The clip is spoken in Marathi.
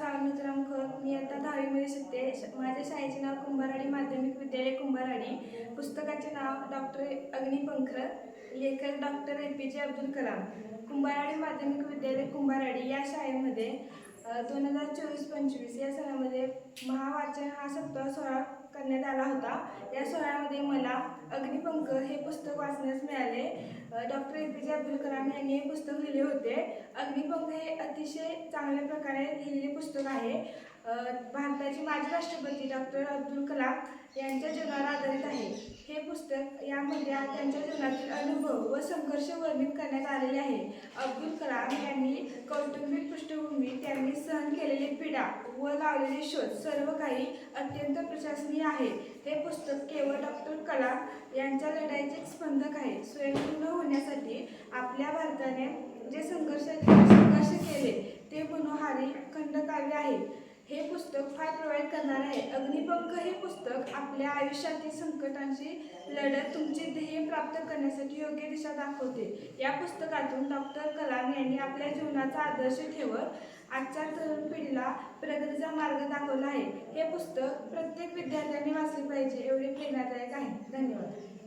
श्रावण खत। मी आता 10वीमध्ये शिकते। माझ्या शाळेचे नाव कुंभारवाडी माध्यमिक विद्यालय कुंभारवाडी। पुस्तकाचे नाव डॉक्टर अग्निपंख, लेखक डॉक्टर APJ अब्दुल कलाम। कुंभारवाडी माध्यमिक विद्यालय कुंभारवाडी या शाळेमध्ये 2024-25 या सालामध्ये महावाचन हा सप्ताह सोहळा करण्यात आला होता। या सोहळ्यामध्ये मला अग्निपंख हे पुस्तक वाचण्यास मिळाले। डॉक्टर APJ अब्दुल कलाम यांनी हे पुस्तक लिहिले होते। अग्निपंख हे अतिशय चांगल्या प्रकारे लिहिलेले पुस्तक आहे। भारताचे माजी राष्ट्रपती डॉक्टर अब्दुल कलाम यांच्या जीवनावर आधारित आहे। हे पुस्तक यामध्ये त्यांच्या जीवनातील अनुभव व संघर्ष वर्णित करण्यात आलेले आहे। अब्दुल कलाम यांनी कौटुंबिक पृष्ठभूमी, त्यांनी सहन केलेली पीडा व लावलेले शोध सर्व काही अत्यंत प्रशंसनीय आहे। हे पुस्तक केवळ डॉक्टर कलाम यांच्या लढाईचे स्पंदक आहे। स्वयंपूर्ण होण्यासाठी आपल्या भारताने जे संघर्ष केले ते मनोहारी खंडकाव्य आहे। हे पुस्तक फार प्रभावित करणार आहे। अग्निपंख हे पुस्तक आपल्या आयुष्यातील संकटांशी लढत तुमचे ध्येय प्राप्त करण्यासाठी योग्य दिशा दाखवते। या पुस्तकातून डॉक्टर कलाम यांनी आपल्या जीवनाचा आदर्श ठेवत आजच्या तरुण पिढीला प्रगतीचा मार्ग दाखवला आहे। हे पुस्तक प्रत्येक विद्यार्थ्यांनी वाचले पाहिजे एवढे प्रेरणादायक आहे। धन्यवाद।